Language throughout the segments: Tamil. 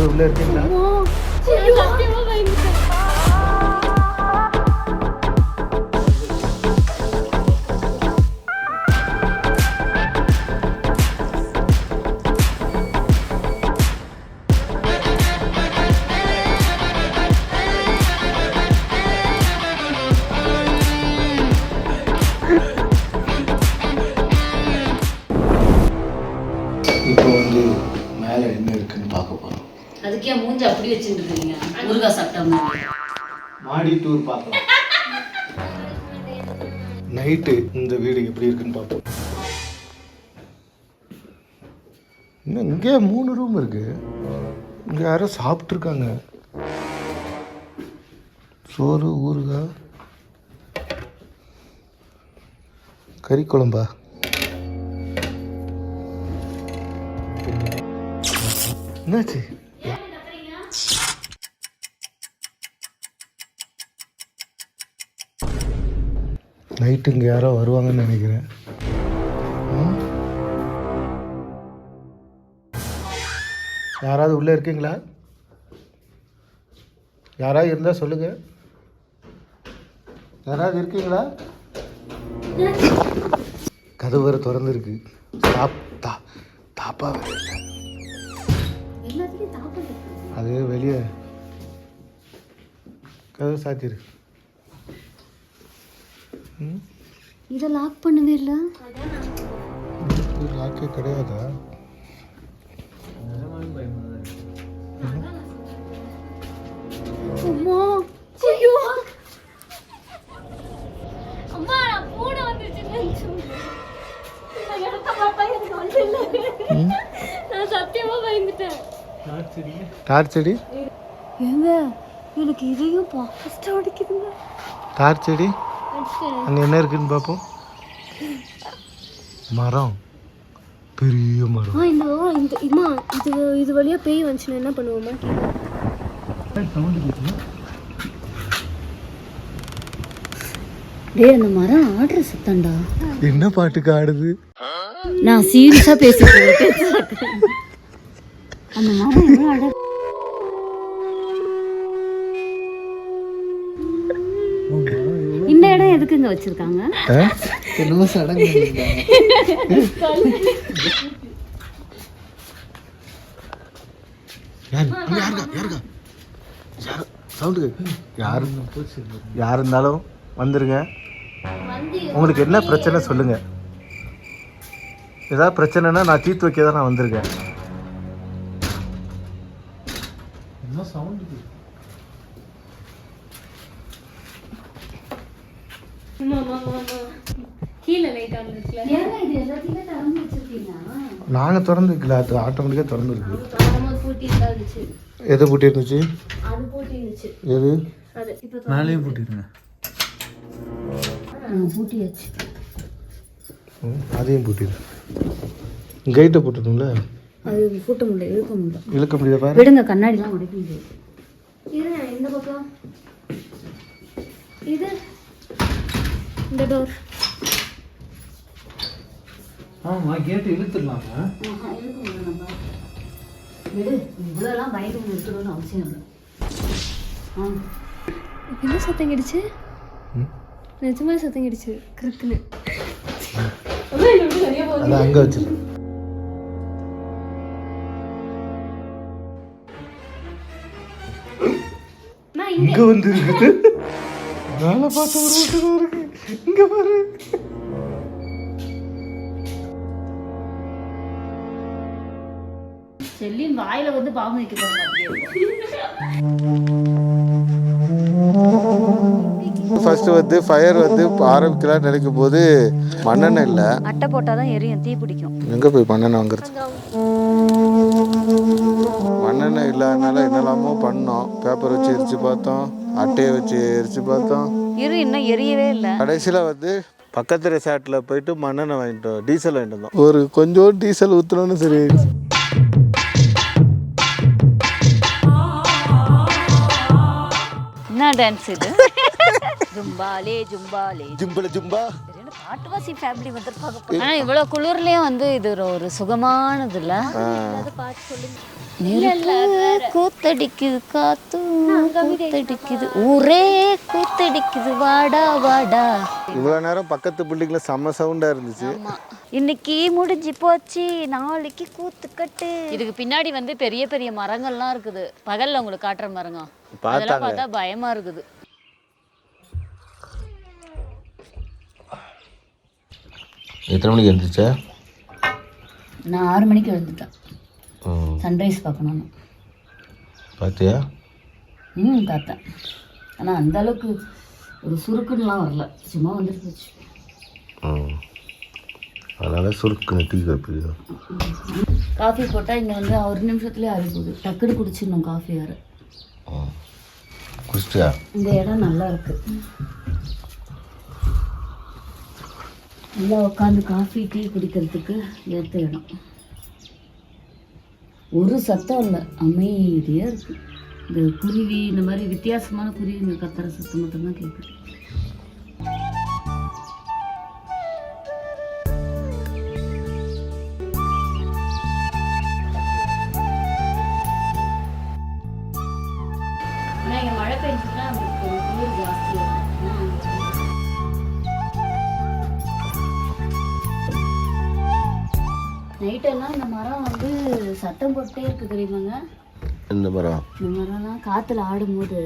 யாராவது உள்ளே இருக்கீங்களா? இப்போ வந்து மேலே என்ன இருக்குன்னு பார்க்க போகிறோம். அதுக்கே மூஞ்சி அப்படி வச்சுட்டு இருக்கீங்க? ஊறுகாய் சாப்பிட்டா மாடி டூர் பார்க்கலாம். நைட்டு இந்த வீடு எப்படி இருக்குன்னு பார்ப்போம். இன்னும் இங்கே 3 ரூம் இருக்கு. இங்கே யாரோ சாப்பிட்ருக்காங்க. சோறு, ஊறுகாய், கறி குழம்பா? என்னாச்சு? நைட்டு இங்கே யாரோ வருவாங்கன்னு நினைக்கிறேன். யாராவது உள்ளே இருக்கீங்களா? யாராவது இருந்தால் சொல்லுங்க. யாராவது இருக்கீங்களா? கதவு வேறு திறந்துருக்கு. தாப்பா வேறு இல்லை. அது வெளியே கதவு சாத்திரு. இதை லாக் பண்ணவே இல்லை. லாக்கே கிடையாதா? அம்மா, ஐயோ அம்மா, நான் பூனை வந்துருச்சு. நான் சத்தியமா பயந்துட்டேன். டார்ச்செடி ஏங்க, எனக்கு இதையும் பாஸ்டா அடிக்குதுங்க. டார்ச்செடி அங்கே என்ன இருக்குன்னு பார்ப்போம். மரம், பெரிய மரம். இது வழியா பேய் வந்துச்சுன்னா என்ன பண்ணுவோமா? டேய், அந்த மரம் ஆடுற சத்தம்டா. என்ன பாட்டுக்கு ஆடுது? நான் சீரியஸா பேசிட்டு இருக்கேன். அந்த மரம் என்ன ஆட? இந்த இடம் எதுக்குங்க வச்சிருக்காங்க? என்னமோ சடங்கு. யார் இருந்தாலும் வந்துருங்க. உங்களுக்கு என்ன பிரச்சனை சொல்லுங்க. ஏதாவது பிரச்சனைனா நான் தீர்த்து வைக்க தான் நான் வந்திருக்கேன். என்ன சவுண்டு? நாங்க திறந்து வைக்கல, அது ஆட்டோமேட்டிக்கா திறந்து இருக்கு. எது பூட்டி இருந்துச்சு? எது மேலேயும் பூட்டிருங்க. அதையும் பூட்டிடு. கைட்டை போட்டுருங்களா? அது பூட்ட முடியல, இழுக்க முடியாது. பாரு, விடுங்க, கண்ணாடிலாம் உடைக்க முடியாது. இந்த பக்கம் இது இந்த டோர். ஆமா, கேட் இழுத்துடலாமா? இழுக்க முடியும். நம்ம விடு, இவ்வளோலாம் பயந்து நிறுத்தணும்னு அவசியம் இல்லை. என்ன சத்தம் கிடுச்சு? நிஜமாக சத்தம் கிடுச்சு. கிறுக்குன்னு அது அங்கே வச்சிரு. இங்க வந்து இருக்குது. மேலே பார்த்து ஒரு வீட்டுதான் இருக்கு. இங்க பாரு. செல்லின் வாயில வந்து பாம்பு வைக்க போறாங்க. ஃபர்ஸ்ட் வந்து ஃபயர் வந்து ஆரம்பிக்கலாம்னு நினைக்கும் போது மண்ணெண்ணெய் இல்லை. அட்டை போட்டாதான் எரியும், தீ பிடிக்கும். எங்கே போய் மண்ணெண்ணெய் வாங்குறது? மண்ணெண்ணெய் இல்லாதனால என்னெல்லாமோ பண்ணோம். பேப்பர் வச்சு எரிச்சு பார்த்தோம், அட்டையை வச்சு எரிச்சு பார்த்தோம். இன்னும் எரியவே இல்லை. கடைசியில் வந்து பக்கத்து ரெசார்ட்டில் போயிட்டு மண்ணெண்ணெய் வாங்கிட்டோம், டீசல் வாங்கிட்டு வந்தோம். ஒரு கொஞ்சம் டீசல் ஊற்றணும்னு சரி. என்ன டான்ஸ் இது? ஜும்பாலே ஜும்பாலே ஜும்பல ஜும்பா. காட்டுவாசி ஃபேமிலி வந்திருப்பாங்க. ஆனால் இவ்வளோ குளிர்லேயும் வந்து இது ஒரு சுகமானது இல்லை. கூத்தடிக்குது காத்து கூத்தடிக்குது ஊரே கூத்தடிக்குது வாடா வாடா. இவ்வளோ நேரம் பக்கத்து பில்டிங்ல செம்ம சவுண்டா இருந்துச்சு. இன்னைக்கு முடிஞ்சு போச்சு, நாளைக்கு கூத்துக்கட்டு. இதுக்கு பின்னாடி வந்து பெரிய பெரிய மரங்கள்லாம் இருக்குது. பகல்ல உங்களுக்கு காட்டுற மரங்க அதெல்லாம் பார்த்தா பயமா இருக்குது. எத்தனை மணிக்கு எழுந்துச்சா? நான் 6 மணிக்கு எழுந்துட்டேன். சன்ரைஸ் பார்க்கணுன்னு. பார்த்தியா? பார்த்தேன். ஆனால் அந்த அளவுக்கு ஒரு சுருக்குன்னெலாம் வரல, சும்மா வந்துட்டு போச்சு. அதனால் சுருக்குன்னு டீ காப்பி காஃபி போட்டால் இங்கே வந்து 1 நிமிஷத்துலேயே அறுபது டக்குன்னு குடிச்சிடணும் காஃபி வேறு. குடிச்சிட்டியா? இந்த இடம் நல்லா இருக்குது. நல்லா உட்காந்து காஃபி டீ குடிக்கிறதுக்கு ஏற்ற இடம். ஒரு சத்தம் இல்லை, அமைதியாக இருக்குது. இந்த குருவி இந்த மாதிரி வித்தியாசமான குருவிங்க கத்துற சத்தம் மட்டும்தான் கேட்குது. ஆனால் இங்கே மழை பெஞ்சுன்னா குளிர் ஜாஸ்தியாக இருக்கும். நைட்டெல்லாம் இந்த மரம் வந்து சத்தம் போட்டே இருக்கு தெரியுமாங்க? இந்த மரம் இந்த மரம்லாம் காற்றுல ஆடும்போது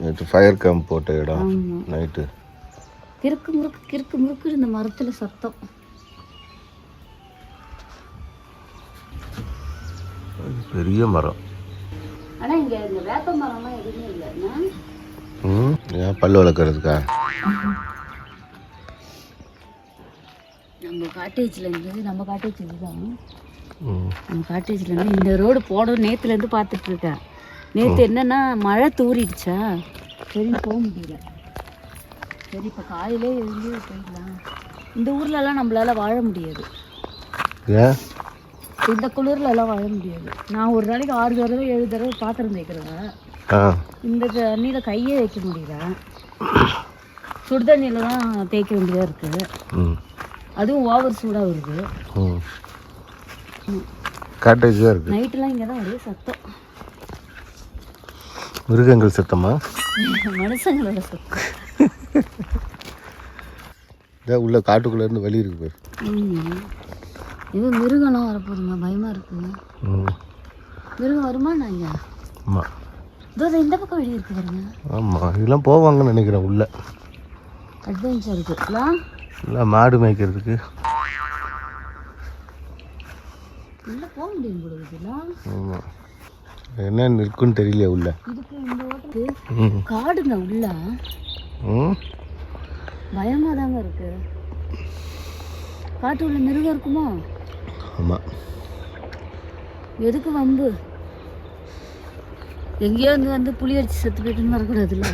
நேற்று ஃபயர் கேம்ப் போட்ட இடம் நைட்டு கிறுக்கு முறுக்கு இந்த மரத்தில் சத்தம். பெரிய மரம். ஆனால் இங்கே இந்த வேப்ப மரம்லாம் எதுவுமே இல்லைன்னா ஏன் பல்லு வளர்க்குறதுக்கா? நம்ம காட்டேஜ்லேருந்து நம்ம காட்டேஜ் இதுதான். நம்ம காட்டேஜ்லேருந்து இந்த ரோடு போடணும் நேற்றுலேருந்து பார்த்துட்ருக்கேன். நேற்று என்னென்னா மழை தூரிடுச்சா, சரி போக முடியல. சரி இப்போ காலையிலே எழுந்து போயிடலாம். இந்த ஊர்லலாம் நம்மளால வாழ முடியாது, இந்த குளிர்லலாம் வாழ முடியாது. நான் ஒரு நாளைக்கு 6 தடவை 7 தடவை பாத்திரம் தேய்க்கிறேன். இந்த தண்ணியில் கையே வைக்க முடியல. சுடு தண்ணியில் தான் தேய்க்க வேண்டியதாக இருக்குது. அதுவும் ஓவர் சூடாக வருது. காட்டேஜாக இருக்குது. நைட்டெலாம் இங்கே தான் ஒரே சத்தம். மிருகங்கள் சத்தமா? மனுஷங்களோட சத்தம். இதான் உள்ள காட்டுக்குள்ளேருந்து வழி இருக்கு பேர். இது மிருகம்லாம் வரப்போதுங்க, பயமாக இருக்குங்க. மிருகம் வருமா? நாங்கள் ஆமாம் இந்த பக்கம் வழி இருக்கு பாருங்க. ஆமாம் இதெல்லாம் போவாங்கன்னு நினைக்கிறேன். உள்ள அட்வென்ச்சர் இருக்குலாம். இல்லை மாடு மேய்க்கிறதுக்கு உள்ள போக முடியும் போடுறதுலாம். ஆமாம் என்னென்னு இருக்குன்னு தெரியல உள்ள. இதுக்கு இந்த ஓட்டத்துக்கு காடுங்க உள்ள. பயமாக தாங்க இருக்கு. காட்டு உள்ள மிருகம் இருக்குமா? ஆமாம். எதுக்கு வம்பு? எங்கேயோ வந்து புளி அடிச்சு செத்து போயிட்டுன்னு வரக்கூடாதுல்ல.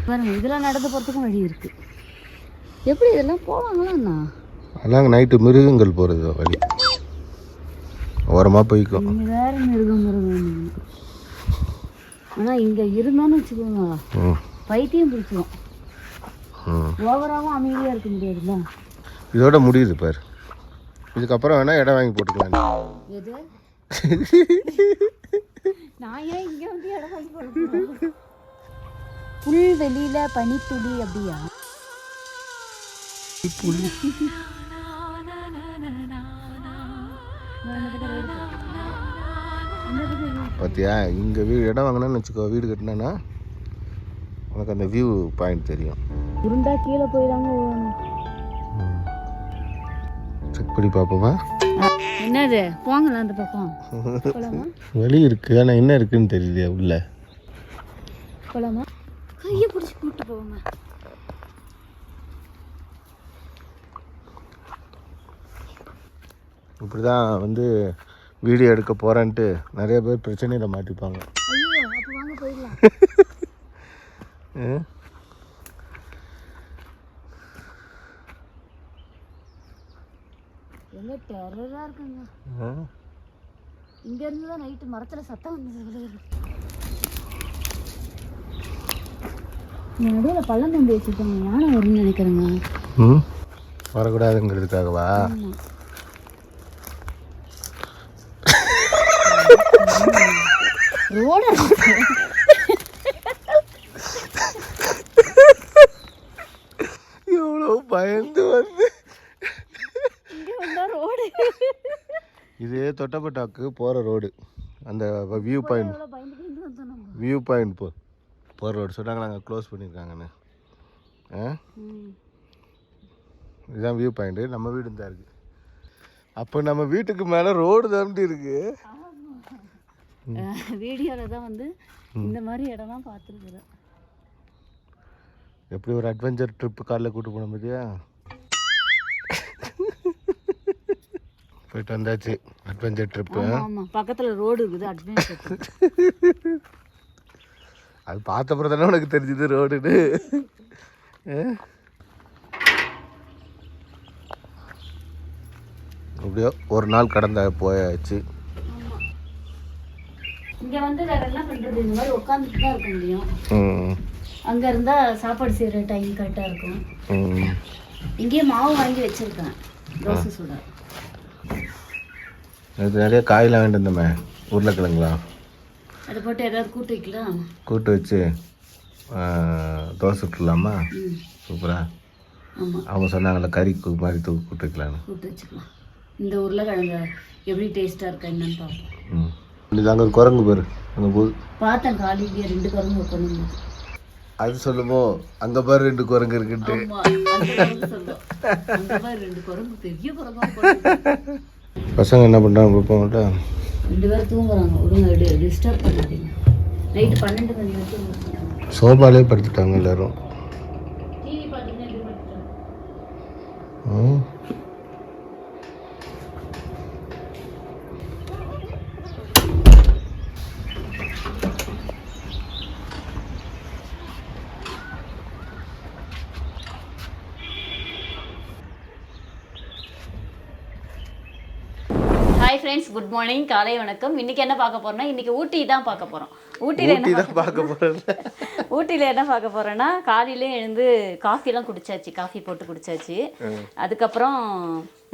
பாருங்க இதெல்லாம் நடந்து போகிறதுக்கும் வழி இருக்கு. எப்படி இதெல்லாம் போவாங்களாண்ணா? அதாங்க நைட்டு மிருகங்கள் போகிறது வழி ஓரமாக போய்க்கும். இங்கே வேறு மிருகம். ஆனால் இங்கே இருந்தோன்னு வச்சுக்கோங்க பைத்தியம் பிடிச்சிடும். ஓவராகவும் அமைதியாக இருக்க முடியாதுல்ல. இதோட முடியுது பாரு. இதுக்கப்புறம் வேணால் இடம் வாங்கி போட்டுக்கலாம். எது? நான் ஏன் இங்கே வந்து இடம் வாங்கி போட்டு புல்வெளியில் பனித்துளி அப்படியா? பார்த்தியா இங்கே இடம் வாங்கினேன்னு வச்சுக்கோ, வீடு கட்டினேன்னா உனக்கு அந்த வியூ பாயிண்ட் தெரியும். இருந்தா கீழே போயிடாங்க. செக் பண்ணி பார்ப்போமா? என்னது போங்களா அந்த பக்கம் வழி இருக்கு, ஆனால் என்ன இருக்குன்னு தெரியலையா உள்ள. போலாமா? கையை பிடிச்சி கூப்பிட்டு போவோங்க. இப்படி தான் வந்து வீடியோ எடுக்க போகிறேன்ட்டு நிறைய பேர் பிரச்சனையில் மாட்டிப்பாங்க. ஐயோ அப்போ வாங்க போயிடலாம். எங்க டெரரா இருக்குங்க. இங்க இருந்து தான் நைட்டு மரத்துல சத்தம் வந்தது. நடுவில் பள்ளம் தம்பி வச்சுருக்காங்க, யானை வரும்னு நினைக்கிறேங்க. ம் வரக்கூடாதுங்கிறதுக்காகவா? ரோடு எவ்வளோ பயந்து வந்து ரோடு இது தொட்டப்பட்டாக்கு போகிற ரோடு. அந்த வியூ பாயிண்ட் போகிற ரோடு சொன்னாங்க. நாங்கள் க்ளோஸ் பண்ணியிருக்காங்கண்ணே. இதுதான் வியூ பாயிண்ட்டு. நம்ம வீடு தான் இருக்குது. அப்போ நம்ம வீட்டுக்கு மேலே ரோடு தான் இருக்கு. வீடியோவில் தான் வந்து இந்த மாதிரி இடம்லாம் பார்த்துருக்குறேன். எப்படி ஒரு அட்வென்ச்சர் ட்ரிப்பு காலைல கூட்டு போன பார்த்தியா? போயிட்டு வந்தாச்சு. Adventure trip. ஆமாம், பக்கத்தில் ரோடு இருக்குது. அட்வென்ச்சர் அது பார்த்தப்பறம் தானே உனக்கு தெரிஞ்சுது ரோடுன்னு. எப்படியோ ஒரு நாள் கடந்த போயாச்சு. இங்கே வந்து வேற என்ன பண்ணுறது? இந்த மாதிரி உட்காந்துட்டு தான் இருக்க முடியும். அங்கே இருந்தால் சாப்பாடு செய்கிற டைம் கரெக்டாக இருக்கும். இங்கேயே மாவு வாங்கி வச்சுருக்கேன் தோசை சுட. இது நிறைய காயெலாம் வேண்டியிருந்தோமே. உருளைக்கிழங்குலா அதை போட்டு ஏதாவது கூட்டு வைக்கலாம். கூட்டு வச்சு தோசை சுட்டுலாமா? சூப்பரா. ஆமாம், அவங்க சொன்னாங்களே கறி மாதிரி கூட்டு வைக்கலான்னு. கூட்டு வச்சுக்கலாம். இந்த உருளைக்கிழங்கு எப்படி டேஸ்ட்டாக இருக்கா என்னன்னு பார்ப்போம். இது அங்கே ஒரு குரங்கு பேர் அங்கே போகுது. பார்த்தேன் காலையிலேயே 2 குரங்கு உட்காந்து. அது சொல்லுமோ அங்கே பாரு 2 குரங்கு இருக்குன்ட்டு. பெரிய குரங்கு. பசங்க என்ன பண்ணுறாங்க பார்ப்போம்ட்டா? 2 பேரும் தூங்குறாங்க. ஒழுங்கு டிஸ்டர்ப் பண்ணிட்டீங்க. நைட்டு 12 மணி வரைக்கும் சோபாலே படுத்துட்டாங்க எல்லாரும். டிவி பார்த்தீங்கன்னா ஹாய் ஃப்ரெண்ட்ஸ், குட் மார்னிங், காலை வணக்கம். இன்றைக்கி என்ன பார்க்க போகிறோம்னா, இன்றைக்கி ஊட்டி தான் பார்க்க போகிறோம். ஊட்டியில் என்ன பார்க்க போகிறோன்னா, காலையிலே எழுந்து காஃபிலாம் குடிச்சாச்சு. காஃபி போட்டு குடிச்சாச்சு. அதுக்கப்புறம்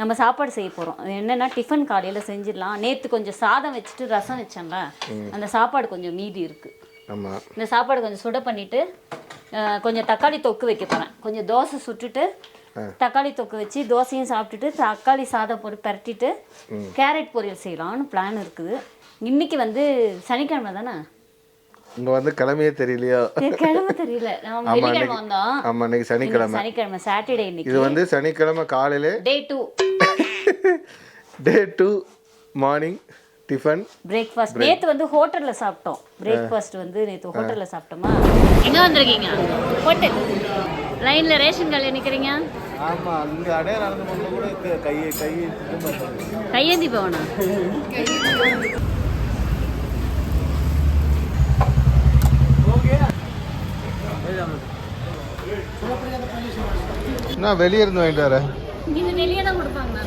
நம்ம சாப்பாடு செய்ய போகிறோம். என்னென்னா டிஃபன் காலையில் செஞ்சிடலாம். நேற்று கொஞ்சம் சாதம் வச்சுட்டு ரசம் வச்சேன்ல, அந்த சாப்பாடு கொஞ்சம் மீதி இருக்குது. இந்த சாப்பாடு கொஞ்சம் சுட பண்ணிவிட்டு கொஞ்சம் தக்காளி தொக்கு வைக்க போகிறேன். கொஞ்சம் தோசை சுட்டுட்டு தக்காளி தொக்கு வச்சு தோசையும் சாப்பிட்டுட்டு தக்காளி சாதம் போட்டு பரட்டிட்டு கேரட் பொரியல் செய்யலாம்னு பிளான் இருக்குது. இன்னைக்கு வந்து சனிக்கிழமை தானே? இங்க வந்து கிழமையே தெரியலையா? கிழமை தெரியல. நம்ம வெள்ளிக்கிழமை வந்தோம். ஆமா, இன்னைக்கு சனிக்கிழமை சாட்டர்டே. இன்னைக்கு இது வந்து சனிக்கிழமை காலையில டே 2 மார்னிங் டிஃபன் பிரேக்ஃபாஸ்ட். நேத்து வந்து ஹோட்டல்ல சாப்பிட்டோம். பிரேக்ஃபாஸ்ட் வந்து நேத்து ஹோட்டல்ல சாப்பிட்டோமா. எங்க வந்திருக்கீங்க? ஹோட்டல் லைன்ல ரேஷன் கடையில் நிக்கிறீங்க. ஆமா, இங்க அடைய நடந்து போன கூட கையேந்தி போவனா? நான் வெளியே இருந்து வாங்கிட்டு வரேன். இது வெளியே தான் கொடுப்பாங்க.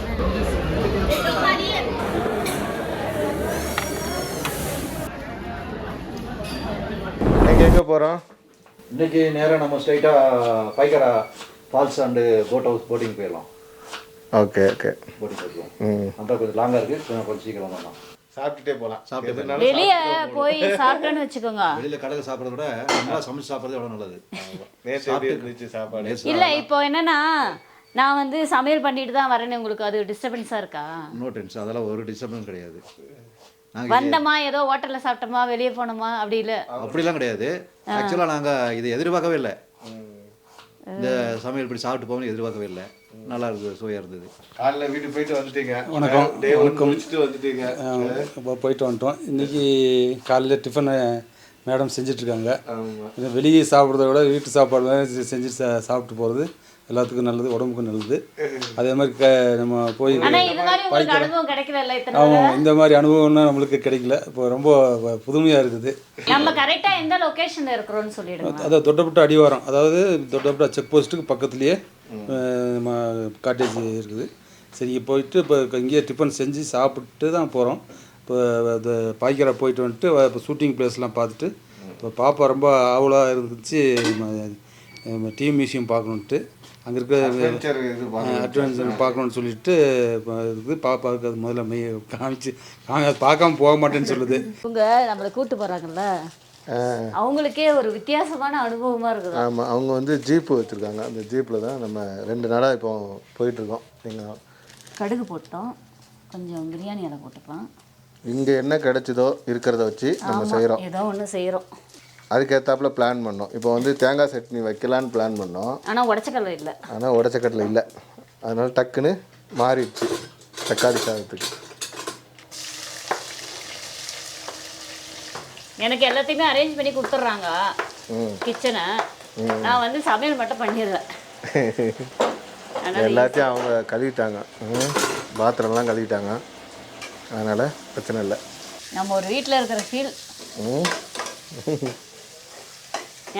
எங்க போறோம் இன்னைக்கு? நேராக நம்ம ஸ்ட்ரைட்டாக Pykara falls and boat house boating போயிடலாம். ஓகே போட்டிங் போயிடலாம். அந்த கொஞ்சம் லாங்காக இருக்குது, கொஞ்சம் சீக்கிரம் வரலாம். சாப்பிட்டுட்டே போகலாம். சாப்பிட்டு வெளியே போய் சாப்பிட்டேன்னு வச்சுக்கோங்க. வெளியில் கடையில் சாப்பிட்றத விட நல்லா சமைச்சு சாப்பிட்றது எவ்வளோ நல்லது. சாப்பாடு இல்லை, இப்போ என்னன்னா நான் வந்து சமையல் பண்ணிட்டு தான் வரேன்னு உங்களுக்கு அது டிஸ்டர்பன்ஸாக இருக்கா? நோ டென்ஷன், அதெல்லாம் ஒரு டிஸ்டர்பன்ஸ் கிடையாது. வந்தமா ஏதோ ஹோட்டலில் சாப்பிட்டோமா வெளியே போனோமா அப்படி இல்லை, அப்படிலாம் கிடையாது. ஆக்சுவலாக நாங்கள் இதை எதிர்பார்க்கவே இல்லை. இந்த சமையல் இப்படி சாப்பிட்டு போகணும்னு எதிர்பார்க்கவே இல்லை. நல்லா இருந்தது, சுவையாக இருந்தது. காலையில் வீட்டுக்கு போயிட்டு வந்துட்டீங்க. வணக்கம். முடிச்சுட்டு வந்துட்டீங்க. இப்போ போயிட்டு வந்துட்டோம். இன்றைக்கி காலையில் டிஃபனை மேடம் செஞ்சிட்ருக்காங்க. வெளியே சாப்பிட்றத விட வீட்டு சாப்பாடு மாதிரி செஞ்சு சாப்பிட்டு போகிறது எல்லாத்துக்கும் நல்லது, உடம்புக்கும் நல்லது. அதே மாதிரி நம்ம போய் ஆமாம், இந்த மாதிரி அனுபவம்னா நம்மளுக்கு கிடைக்கல. இப்போ ரொம்ப புதுமையாக இருக்குது. நம்ம கரெக்டாக எந்த லொக்கேஷனில் இருக்கிறோன்னு சொல்லிடுங்க. அதாவது தொட்டப்பட்ட அடிவாரம், அதாவது தொட்டப்பட்ட செக் போஸ்ட்டுக்கு பக்கத்துலேயே நம்ம காட்டேஜ் இருக்குது. சரி, போயிட்டு இப்போ இங்கேயே டிஃபன் செஞ்சு சாப்பிட்டு தான் போகிறோம். இப்போ இந்த பாய்க்கரா போயிட்டு வந்துட்டு இப்போ ஷூட்டிங் பிளேஸ்லாம் பார்த்துட்டு இப்போ பாப்பா ரொம்ப ஆவலாக இருந்துச்சு டீம் மியூசியம் பார்க்கணுன்ட்டு. அங்கே இருக்க இது அட்வென்ச்சர் பார்க்கணுன்னு சொல்லிட்டு இருக்குது. பாப்பாவுக்கு அது முதல்ல காமிச்சு பார்க்காம போக மாட்டேன்னு சொல்லுது. இவங்க நம்மளை கூப்பிட்டு போகிறாங்கல்ல, அவங்களுக்கே ஒரு வித்தியாசமான அனுபவமாக இருக்குது. ஆமாம், அவங்க வந்து ஜீப்பு வச்சுருக்காங்க. அந்த ஜீப்பில் தான் நம்ம 2 நாளாக இப்போ போயிட்டுருக்கோம். நீங்கள் கடுகு போட்டோம், கொஞ்சம் பிரியாணி இலை போட்டுக்கலாம். இங்கே என்ன கிடைச்சதோ இருக்கிறத வச்சு நம்ம செய்கிறோம். ஏதோ ஒன்று செய்கிறோம். அதுக்கேற்றாப்புல பிளான் பண்ணோம். இப்போ வந்து தேங்காய் சட்னி வைக்கலான்னு பிளான் பண்ணோம். ஆனால் உடச்சக்கடலை இல்லை. ஆனால் உடச்சக்கடலை இல்லை. அதனால் டக்குன்னு மாறிடுச்சு தக்காளி சாதத்துக்கு. எனக்கு எல்லாத்தையுமே அரேஞ்ச் பண்ணி கொடுத்துட்றாங்க கிச்சனை. நான் வந்து சமையல் மட்டும் பண்ணிடுறேன். எல்லாத்தையும் அவங்க கழுவிட்டாங்க, பாத்திரம்லாம் கழுவிட்டாங்க. அதனால் பிரச்சனை இல்லை. நம்ம ஒரு வீட்டில் இருக்கிற ஃபீல்.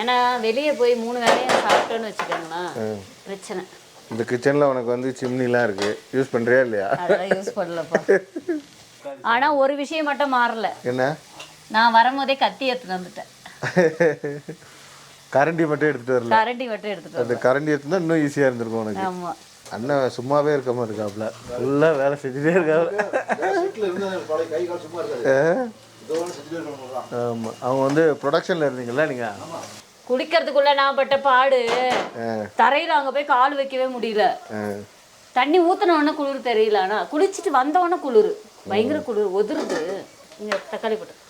ஏன்னா வெளியே போய் 3 வேளையும் சாப்பிட்டோன்னு வச்சுக்கோங்களேன், பிரச்சனை. இந்த கிச்சனில் உனக்கு வந்து சிம்னிலாம் இருக்குது, யூஸ் பண்ணுறியா இல்லையா? அதெல்லாம் யூஸ் பண்ணலப்பா. ஆனால் ஒரு விஷயம் மட்டும் மாறல. என்ன? நான் வரும்போதே கத்தி எடுத்துட்டு வந்துட்டேன். கரண்டி மட்டும் எடுத்துகிட்டு வரல. கரண்டி மட்டும் எடுத்துகிட்டு அந்த கரண்டி எடுத்துனா இன்னும் ஈஸியாக இருந்திருக்கும் உனக்கு. ஆமாம். அண்ணன் சும்மாவே இருக்காம இருக்காப்புல, ஃபுல்லாக வேலை செஞ்சுட்டே இருக்காப்புல. ஆமாம், அவங்க வந்து ப்ரொடக்ஷனில் இருந்தீங்களா நீங்கள்? குடிக்கிறதுக்குள்ள நான் பட்ட பாடு, தரையில் அங்கே போய் கால் வைக்கவே முடியல. தண்ணி ஊற்றின உடனே குளிர் தெரியல, ஆனால் குளிச்சுட்டு வந்த உடனே குளிர், பயங்கர குளிர் ஒதுருது. இங்கே தக்காளி போட்டு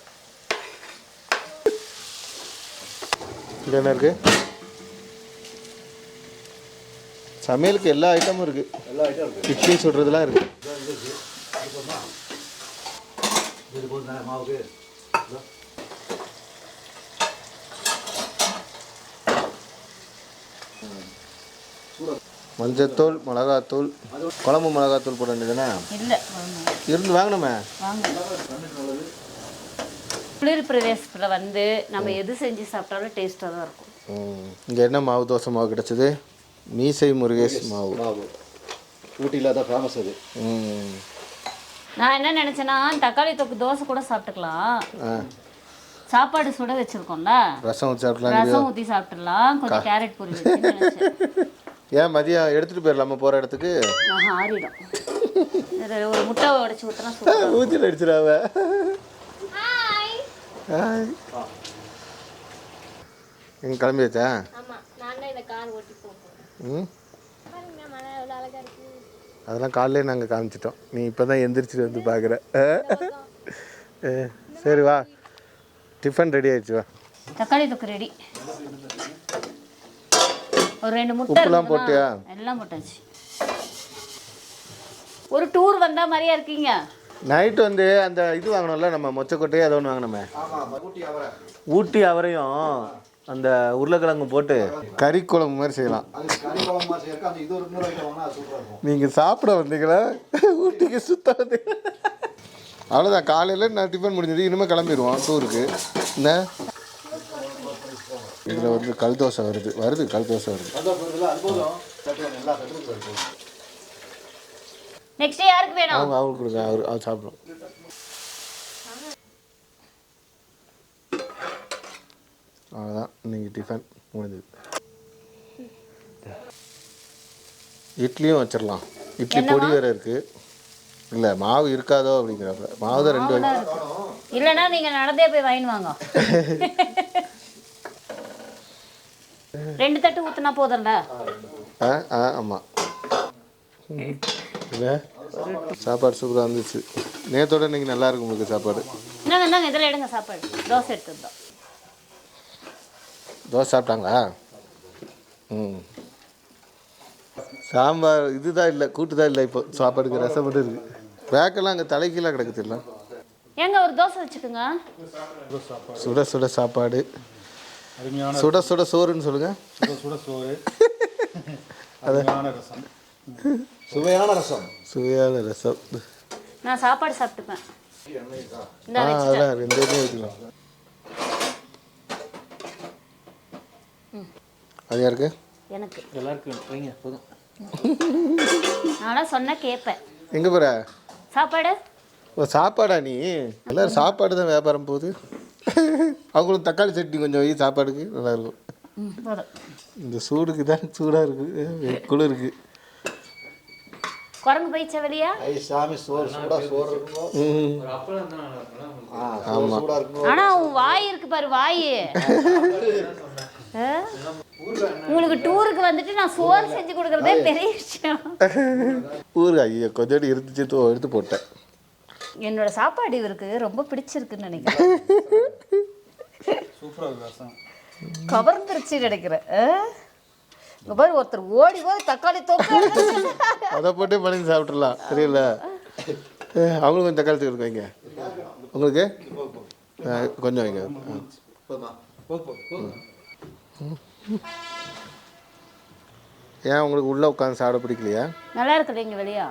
என்ன இருக்கு? சமையலுக்கு எல்லா ஐட்டமும் இருக்கு. இட்லி சுடுறதுலாம் இருக்கு. மஞ்சத்தூள், மிளகாத்தூள், குழம்பு மிளகாத்தூள் போட வேண்டியதுதானே? இல்லை, இருந்து வாங்கணுமே. குளிர் பிரதேசத்தில் வந்து நம்ம எது செஞ்சு சாப்பிட்டாலும் டேஸ்ட்டாக தான் இருக்கும். இங்கே என்ன மாவு, தோசை மாவு கிடச்சிது? மீசை முருகேஷ் மாவு. ஊட்டியில் தான் ஃபேமஸ் அது. நான் என்ன நினச்சேன்னா, தக்காளி தொக்கு தோசை கூட சாப்பிட்டுக்கலாம். சாப்பாடு சுட வச்சுருக்கோம்ல, ரசம் ஊற்றி சாப்பிடலாம். ரசம் ஊற்றி சாப்பிட்டுலாம், கொஞ்சம் கேரட் பொரி வச்சு நினச்சேன். ஏன் மதியம் எடுத்துகிட்டு போயிடலாமா போகிற இடத்துக்கு? ஆறிடும். ஒரு முட்டை உடச்சி ஊற்றினா சூப்பர். ஊற்றில் அடிச்சிடாவ. எங்க கிளம்பியாச்சா? அதெல்லாம் காலையிலே நாங்கள் காமிச்சிட்டோம். நீ இப்போ தான் எந்திரிச்சிட்டு வந்து பார்க்குற. சரி வா, டிஃபன் ரெடி ஆயிடுச்சு. வா, தக்காளி தொக்கு ரெடி. ஒரு 2 முட்டை. உப்புலாம் போட்டியா? எல்லாம் போட்டாச்சு. ஒரு டூர் வந்தா மாதிரியா இருக்கீங்க. நைட்டு வந்து அந்த இது வாங்கணும்ல, நம்ம மொச்சக்கொட்டையே அதை ஒன்று வாங்கினோமே, ஊட்டி அவரையும் அந்த உருளைக்கிழங்கு போட்டு கறி குழம்பு மாதிரி செய்யலாம். நீங்கள் சாப்பிட வந்தீங்களா? ஊட்டிக்கு சுத்த வந்தீங்க. அவ்வளோதான், காலையில் நான் டிஃபன் முடிஞ்சது. இனிமேல் கிளம்பிடுவோம் டூருக்கு. என்ன இதில் வந்து கல் தோசை வருது கல் தோசை வருது. நெக்ஸ்ட் யாருக்கு வேணும்? அவருக்கு கொடுங்க, அவர் சாப்பிடும். அவ்வளோதான், இன்னைக்கு டிஃபன் முடிஞ்சது. இட்லியும் வச்சிடலாம். இட்லி பொடி வேறு இருக்குது. இல்லை மாவு இருக்காதோ அப்படிங்கிறப்ப மாவு தான் 2 இல்லைன்னா நீங்கள் நடந்தே போய் வாங்கிட்டு வாங்க. 2 தட்டு ஊற்றினா போதும்ல? ஆமாம். இல்லை, சாப்பாடு சூப்பராக இருந்துச்சு. நேற்றோட இன்னைக்கு நல்லா இருக்கும் உங்களுக்கு சாப்பாடு. இந்தாங்க இதில் எடுங்க சாப்பாடு. தோசை எடுத்துருந்தோம். தோசை சாப்பிட்டாங்களா? சாம்பார் இதுதான் இல்லை, கூட்டு தான் இல்லை. இப்போ சாப்பாடுக்கு ரசம் மட்டும் இருக்குது. பேக்கெல்லாம் அங்கே தலைக்கீழாக கிடக்குது. இல்லை ஏங்க ஒரு தோசை வச்சுக்கோங்க. சுட சுட சாப்பாடு, சுட சுட சோறுன்னு சொல்லுங்க. சுட சோறு, சுவையான ரசம். சுவையான ரசம். நான் சாப்பாடு சாப்பிட்டுப்பேன். அதெல்லாம் 2 வைக்கலாம். அது யாருக்கு? எனக்கு. எல்லாருக்கும் வைங்க போதும். நானும் சொன்னால் கேட்பேன். எங்கே போகிற? சாப்பாடு. ஓ சாப்பாடா? நீ எல்லோரும் சாப்பாடு தான் வியாபாரம் போகுது. அவங்களுக்கு தக்காளி சட்னி கொஞ்சம் வை, சாப்பாடுக்கு நல்லாயிருக்கும். போதும். இந்த சூடுக்கு தான் சூடாக இருக்குது, குளிருக்கு. குரங்கு போயிடுச்சா வெளியா? சாமி சோறு சூடாக சோறு இருக்கும். ஆமாம். ஆனா உன் வாய் இருக்கு பாரு, வாய். உங்களுக்கு டூருக்கு வந்துட்டு நான் சோறு செஞ்சு கொடுக்கறதே பெரிய விஷயம். ஊருக்கு ஐயோ கொஞ்சோண்டு இருந்துச்சு எடுத்து போட்டேன். என்னோட சாப்பாடு இவருக்கு ரொம்ப பிடிச்சிருக்குன்னு நினைக்கிறேன். கவர்ந்துருச்சு நினைக்கிறேன். இங்க பாரு, ஒருத்தர் ஓடி போய் தக்காளி தொக்கு அதை போட்டு பண்ணி சாப்பிட்றலாம், தெரியல. அவங்களுக்கு கொஞ்சம் தக்காளி தொக்கு வைங்க, உங்களுக்கு கொஞ்சம் வைங்க. ஏன் உங்களுக்கு உள்ளே உட்காந்து சாப்பிட பிடிக்கலையா? நல்லா இருக்குது இங்க வெளியா.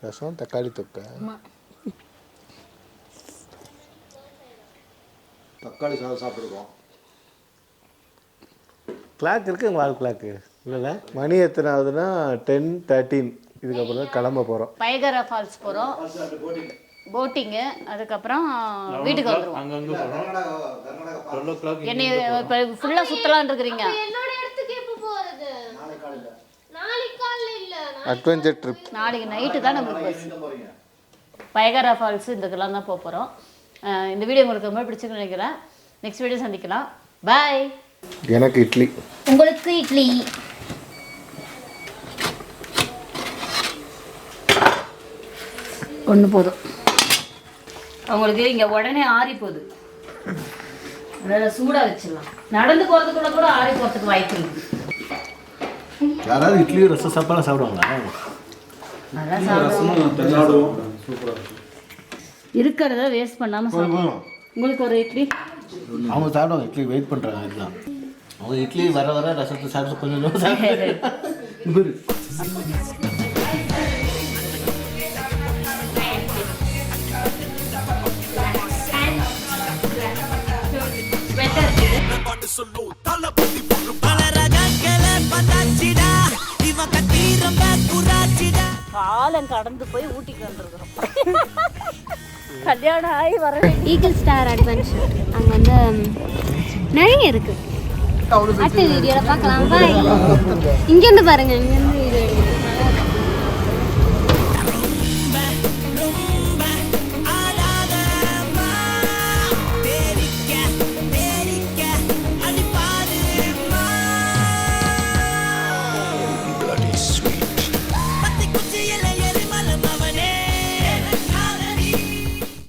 ரசம் தக்காளி தொக்கு. தக்காளி சாதம் சாப்பிட்ருக்கோம். கிளாக் இருக்குது உங்கள் வால் கிளாக்கு இல்லைல்ல? மணி எத்தனை ஆகுதுன்னா 10:13. இதுக்கப்புறம் தான் கிளம்ப போகிறோம். பயகரா ஃபால்ஸ் போகிறோம், போட்டிங்கு. அதுக்கப்புறம் வீட்டுக்கு வந்துடுவோம். என்னை இப்போ ஃபுல்லாக சுற்றலான் இருக்கிறீங்க. அட்வென்ச்சர் ட்ரிப் நாளைக்கு நைட்டு தான் நம்மளுக்கு பஸ். பயகரா ஃபால்ஸ் இதுக்கெல்லாம் தான் போக போகிறோம். இந்த வீடியோ உங்களுக்கு ரொம்ப பிடிச்சிருக்குன்னு நினைக்கிறேன். நெக்ஸ்ட் வீடியோ சந்திக்கலாம். பாய். எனக்கு இட்லி, உங்களுக்கு இட்லி. ஒன்று போதும். அவங்களுக்கு இங்கே உடனே ஆறி போகுது, அதனால் சூடாக வச்சிடலாம். நடந்து போகிறதுக்குள்ள கூட ஆறி போகிறதுக்கு வாய்ப்பு இருக்குது. யாராவது இட்லி ரசம் சாப்பாடு சாப்பிடுவாங்களா? நல்லா சாப்பிடுவோம். இருக்கிறத வேஸ்ட் பண்ணாமல் சாப்பிடுவோம். உங்களுக்கு ஒரு இட்லி. அவங்க சாப்பிடுவாங்க, இட்லி வெயிட் பண்ணுறாங்க. அதுதான் அவங்க இட்லி வர வர ரசத்தை சாப்பிட்டு கொஞ்சம் சாப்பிட்டு. காலம் கடந்து போய் ஊட்டிக்கு வந்துருக்குறோம். கல்யாணம் ஆகி வர ஈகிள் ஸ்டார் அட்வென்ச்சர் அங்கே வந்து நிறைய இருக்கு. அடுத்த வீடியோவில் பார்க்கலாம். பாய். இங்கேருந்து பாருங்க, இங்கேருந்து வீடியோ எடுக்கிறேன்.